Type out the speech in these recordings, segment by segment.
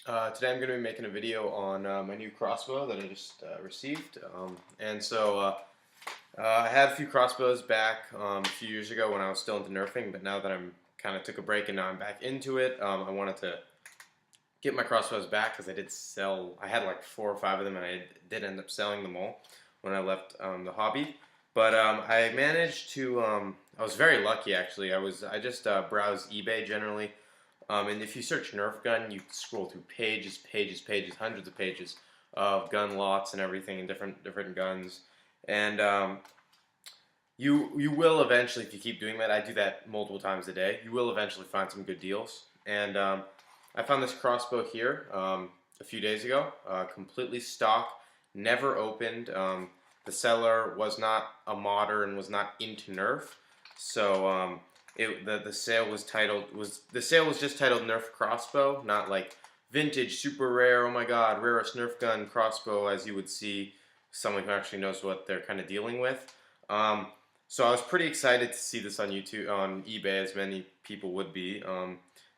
Today I'm going to be making a video on my new crossbow that I just received. I had a few crossbows back a few years ago when I was still into nerfing, but now that I'm kind of took a break and now I'm back into it, I wanted to get my crossbows back because I did sell. I had like 4 or 5 of them, and I did end up selling them all when I left the hobby. But I managed to. I was very lucky actually. I just browsed eBay generally. And if you search Nerf gun, you scroll through pages, pages, pages, hundreds of pages of gun lots and everything, and different guns. And you will eventually, if you keep doing that, I do that multiple times a day. You will eventually find some good deals. And I found this crossbow here a few days ago, completely stock, never opened. The seller was not a modder and was not into Nerf, so the sale was just titled Nerf crossbow, not like vintage, super rare, oh my god, rarest Nerf gun crossbow, as you would see someone who actually knows what they're kind of dealing with. So I was pretty excited to see this on YouTube, on eBay, as many people would be,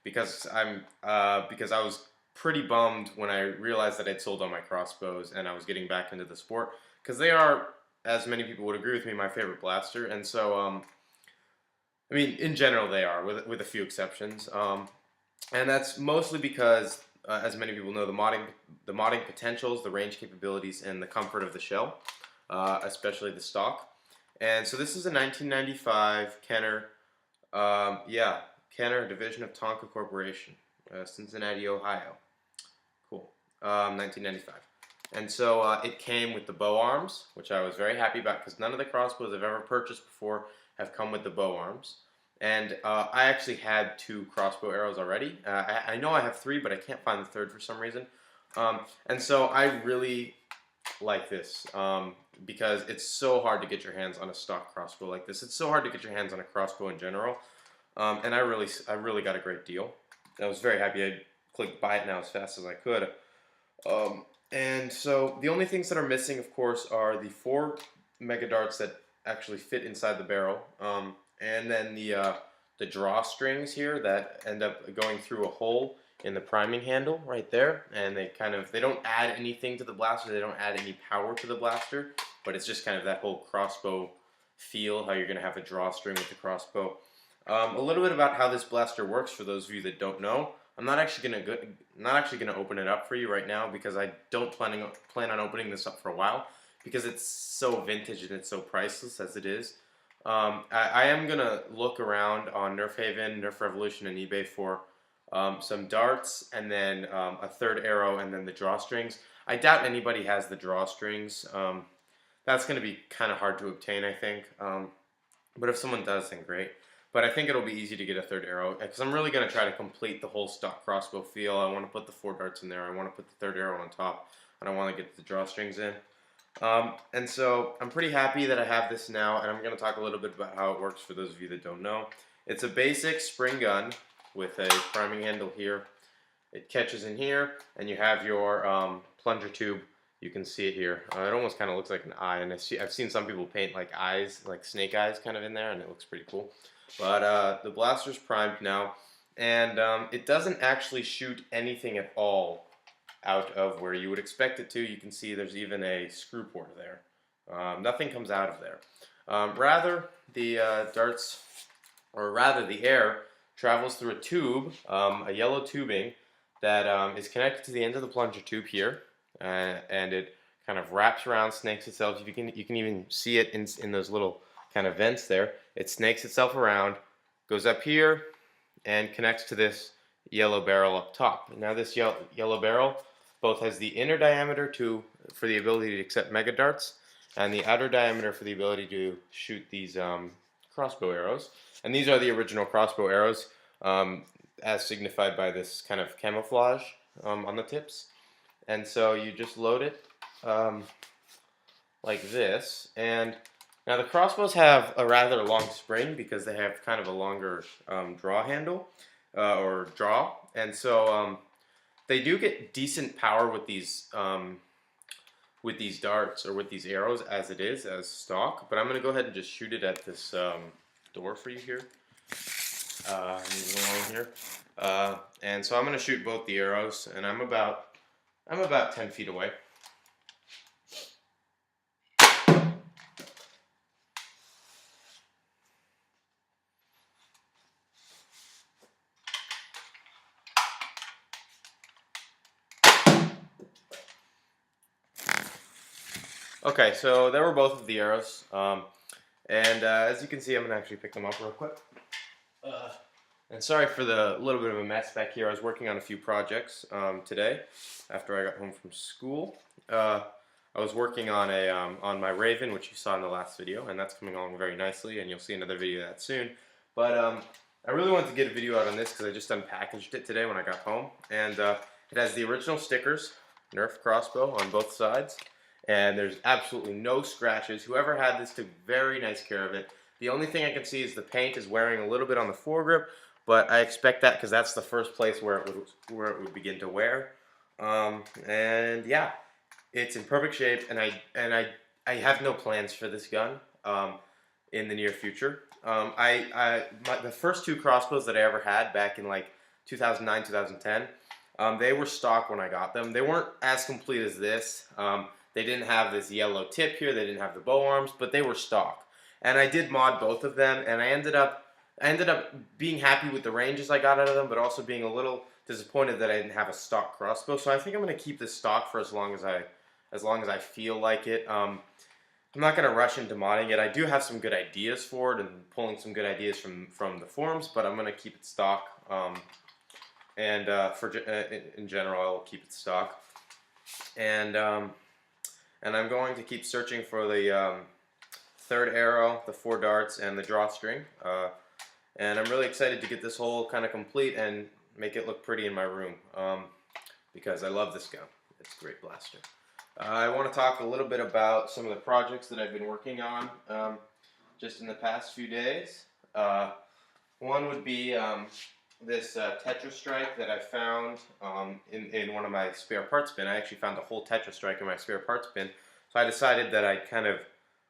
because I was pretty bummed when I realized that I'd sold all my crossbows and I was getting back into the sport, because they are, as many people would agree with me, my favorite blaster. And so I mean, in general, they are, with a few exceptions, and that's mostly because, as many people know, the modding potentials, the range capabilities, and the comfort of the shell, especially the stock. And so this is a 1995 Kenner, Kenner, division of Tonka Corporation, Cincinnati, Ohio. Cool. 1995. And so it came with the bow arms, which I was very happy about because none of the crossbows I've ever purchased before have come with the bow arms. And I actually had 2 crossbow arrows already. I know I have 3, but I can't find the third for some reason. And so I really like this because it's so hard to get your hands on a stock crossbow like this. It's so hard to get your hands on a crossbow in general. And I really got a great deal. I was very happy. I clicked buy it now as fast as I could. And so the only things that are missing, of course, are the 4 mega darts that actually fit inside the barrel, and then the drawstrings here that end up going through a hole in the priming handle right there. And they don't add anything to the blaster. They don't add any power to the blaster, but it's just kind of that whole crossbow feel, how you're going to have a drawstring with the crossbow. A little bit about how this blaster works for those of you that don't know. I'm not actually gonna open it up for you right now because I don't plan on opening this up for a while because it's so vintage and it's so priceless as it is. I am gonna look around on Nerf Haven, Nerf Revolution, and eBay for some darts and then a third arrow and then the drawstrings. I doubt anybody has the drawstrings. That's gonna be kind of hard to obtain, I think. But if someone does, then great. But I think it'll be easy to get a third arrow because I'm really going to try to complete the whole stock crossbow feel. I want to put the 4 darts in there. I want to put the third arrow on top, and I want to get the drawstrings in. And so I'm pretty happy that I have this now, and I'm going to talk a little bit about how it works for those of you that don't know. It's a basic spring gun with a priming handle here. It catches in here, and you have your plunger tube. You can see it here. It almost kind of looks like an eye, and I've seen some people paint like eyes, like snake eyes kind of in there, and it looks pretty cool. But the blaster's primed now, and it doesn't actually shoot anything at all out of where you would expect it to. You can see there's even a screw port there. Nothing comes out of there. Rather, the the air travels through a tube, a yellow tubing that is connected to the end of the plunger tube here, and it kind of wraps around, snakes itself. You can even see it in those little kind of vents there. It snakes itself around, goes up here, and connects to this yellow barrel up top. Now this yellow barrel both has the inner diameter for the ability to accept mega darts, and the outer diameter for the ability to shoot these crossbow arrows. And these are the original crossbow arrows, as signified by this kind of camouflage on the tips. And so you just load it like this, and now the crossbows have a rather long spring because they have kind of a longer draw handle or draw, and so they do get decent power with these darts or with these arrows as it is as stock. But I'm going to go ahead and just shoot it at this door for you here. Move it along here. And so I'm going to shoot both the arrows, and I'm about 10 feet away. Okay, so there were both of the arrows, and as you can see, I'm going to actually pick them up real quick. And sorry for the little bit of a mess back here. I was working on a few projects today after I got home from school. I was working on on my Rayven, which you saw in the last video, and that's coming along very nicely, and you'll see another video of that soon. But I really wanted to get a video out on this because I just unpackaged it today when I got home, and it has the original stickers, Nerf Crossbow, on both sides. And there's absolutely no scratches. Whoever had this took very nice care of it. The only thing I can see is the paint is wearing a little bit on the foregrip, but I expect that because that's the first place where it would begin to wear. And yeah, it's in perfect shape, and I have no plans for this gun in the near future. The first two crossbows that I ever had back in like 2009, 2010, they were stock when I got them. They weren't as complete as this. They didn't have this yellow tip here. They didn't have the bow arms, but they were stock. And I did mod both of them, and I ended up being happy with the ranges I got out of them, but also being a little disappointed that I didn't have a stock crossbow. So I think I'm going to keep this stock for as long as I feel like it. I'm not going to rush into modding it. I do have some good ideas for it and pulling some good ideas from the forums, but I'm going to keep it stock. In general, I'll keep it stock. And I'm going to keep searching for the third arrow, the 4 darts, and the drawstring. And I'm really excited to get this whole kind of complete and make it look pretty in my room because I love this gun. It's a great blaster. I want to talk a little bit about some of the projects that I've been working on just in the past few days. One would be this Tetra Strike that I found in one of my spare parts bin. I actually found a whole Tetra Strike in my spare parts bin, so I decided that I'd kind of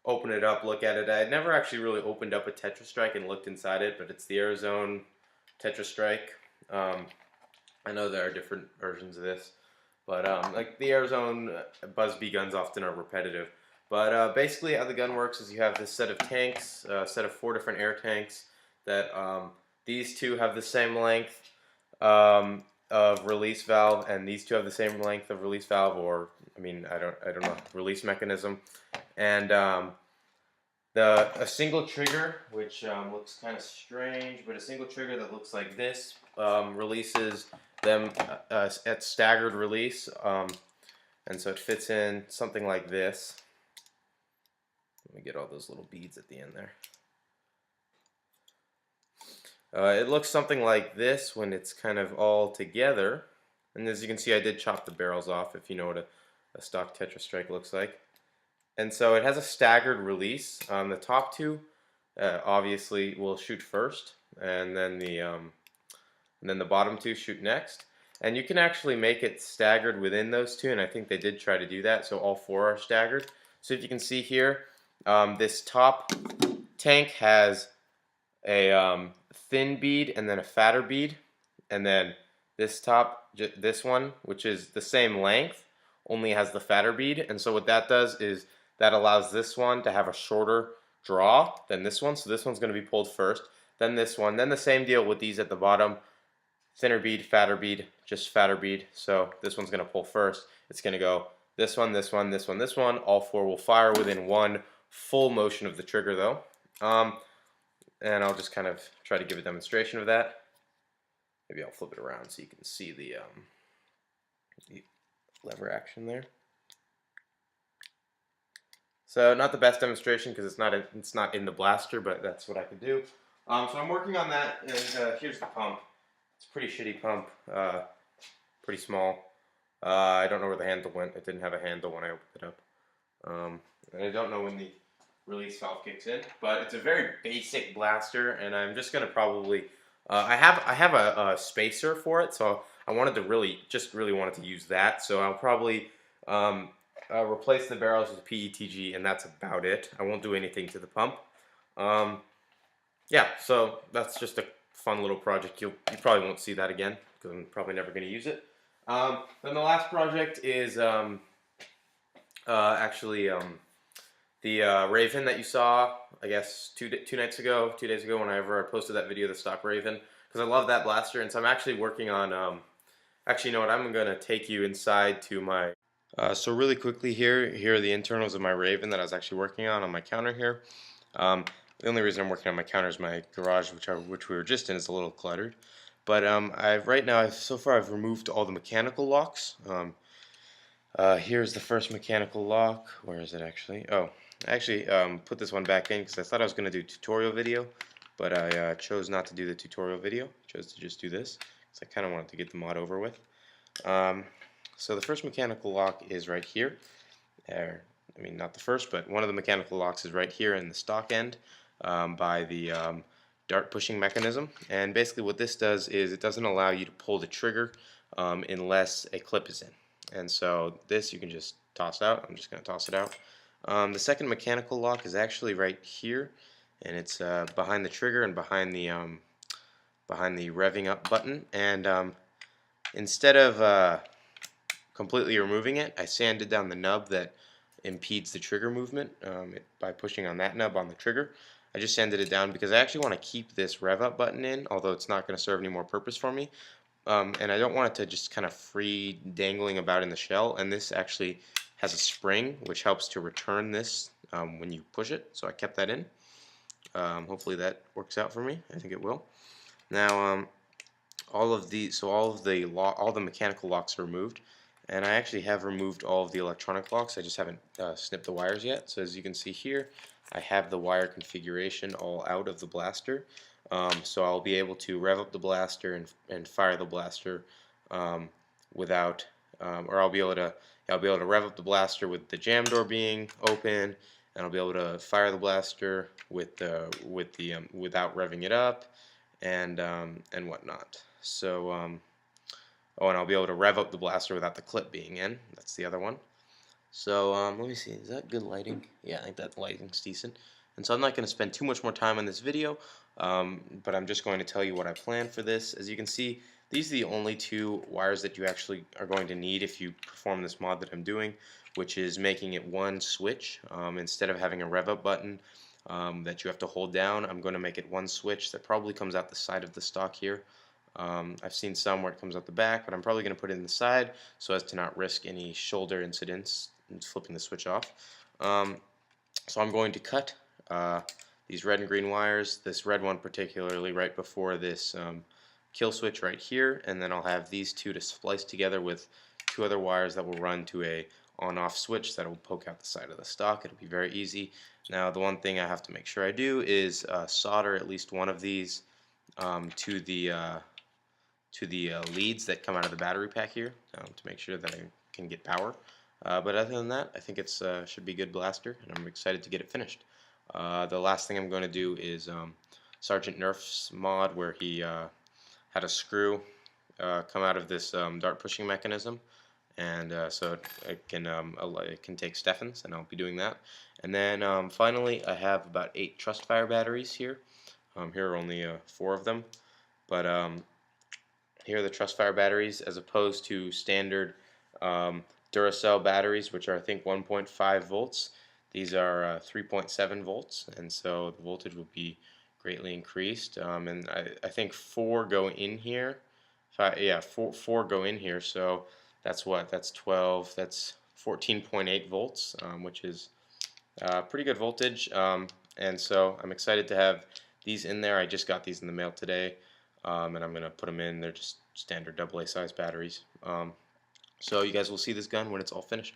open it up, look at it. I had never actually really opened up a Tetra Strike and looked inside it, but it's the Arizona Tetra Strike. I know there are different versions of this, but like the Arizona Buzz B guns often are repetitive. But basically how the gun works is you have this set of tanks, a set of 4 different air tanks that these two have the same length of release valve, and these two have the same length of release valve, or I mean, I don't know, release mechanism. And a single trigger, which looks kind of strange, but a single trigger that looks like this releases them at staggered release, and so it fits in something like this. Let me get all those little beads at the end there. It looks something like this when it's kind of all together, and as you can see, I did chop the barrels off if you know what a stock Tetra Strike looks like. And so it has a staggered release. The top two obviously will shoot first, and then the bottom two shoot next. And you can actually make it staggered within those two, and I think they did try to do that, so all 4 are staggered. So if you can see here, this top tank has a thin bead and then a fatter bead, and then this one, which is the same length, only has the fatter bead. And so what that does is that allows this one to have a shorter draw than this one. So this one's going to be pulled first, then this one, then the same deal with these at the bottom, thinner bead, just fatter bead. So this one's going to pull first. It's going to go this one, this one, this one, this one. All 4 will fire within one full motion of the trigger though. And I'll just kind of try to give a demonstration of that. Maybe I'll flip it around so you can see the lever action there. So not the best demonstration because it's not in the blaster, but that's what I could do. So I'm working on that, and here's the pump. It's a pretty shitty pump, pretty small. I don't know where the handle went. It didn't have a handle when I opened it up. And I don't know when the release valve kicks in, but it's a very basic blaster, and I'm just gonna probably I have a spacer for it, so I wanted to really wanted to use that. So I'll probably replace the barrels with PETG, and that's about it. I won't do anything to the pump. Yeah, so that's just a fun little project. You probably won't see that again because I'm probably never going to use it. Then the last project is actually the Rayven that you saw, I guess, two days ago, whenever I posted that video, the stock Rayven, because I love that blaster. And so I'm actually working on, actually, you know what, I'm going to take you inside to my, so really quickly here are the internals of my Rayven that I was actually working on my counter here. The only reason I'm working on my counter is my garage, which we were just in, is a little cluttered. But so far I've removed all the mechanical locks. Here's the first mechanical lock. Where is it actually? Oh, I actually put this one back in because I thought I was going to do a tutorial video, but I chose not to do the tutorial video. Chose to just do this because I kind of wanted to get the mod over with. So the first mechanical lock is right here. I mean, not the first, but one of the mechanical locks is right here in the stock end by the dart pushing mechanism. And basically what this does is it doesn't allow you to pull the trigger unless a clip is in. And so this you can just toss out. I'm just going to toss it out. The second mechanical lock is actually right here, and it's behind the trigger and behind the revving up button. And instead of completely removing it, I sanded down the nub that impedes the trigger movement by pushing on that nub on the trigger. I just sanded it down because I actually want to keep this rev up button in, although it's not going to serve any more purpose for me. And I don't want it to just kind of free dangling about in the shell, and this actually has a spring which helps to return this when you push it, so I kept that in. Hopefully that works out for me. I think it will. Now all the mechanical locks are removed, and I actually have removed all of the electronic locks. I just haven't snipped the wires yet. So as you can see here, I have the wire configuration all out of the blaster. So I'll be able to rev up the blaster and fire the blaster without, or I'll be able to rev up the blaster with the jam door being open, and I'll be able to fire the blaster without revving it up, and whatnot. So oh, and I'll be able to rev up the blaster without the clip being in. That's the other one. So let me see, is that good lighting? Yeah, I think that lighting's decent. And so I'm not going to spend too much more time on this video, but I'm just going to tell you what I planned for this. As you can see, these are the only two wires that you actually are going to need if you perform this mod that I'm doing, which is making it one switch. Instead of having a rev up button that you have to hold down, I'm going to make it one switch that probably comes out the side of the stock here. I've seen some where it comes out the back, but I'm probably going to put it in the side so as to not risk any shoulder incidents and flipping the switch off. So I'm going to cut these red and green wires, this red one particularly right before this kill switch right here, and then I'll have these two to splice together with two other wires that will run to a on-off switch that will poke out the side of the stock. It'll be very easy. Now the one thing I have to make sure I do is solder at least one of these to the leads that come out of the battery pack here to make sure that I can get power. But other than that, I think it's should be a good blaster, and I'm excited to get it finished. The last thing I'm going to do is Sergeant Nerf's mod, where he had a screw come out of this dart pushing mechanism, and so it can take Stefan's, and I'll be doing that. And then finally, I have about 8 Trustfire batteries here. Here are only 4 of them, but here are the Trustfire batteries as opposed to standard Duracell batteries, which are I think 1.5 volts. These are 3.7 volts, and so the voltage will be greatly increased. And I think 4 go in here. Yeah, four go in here. So that's what? That's 12. That's 14.8 volts, which is pretty good voltage. And so I'm excited to have these in there. I just got these in the mail today, and I'm gonna put them in. They're just standard AA size batteries. So you guys will see this gun when it's all finished.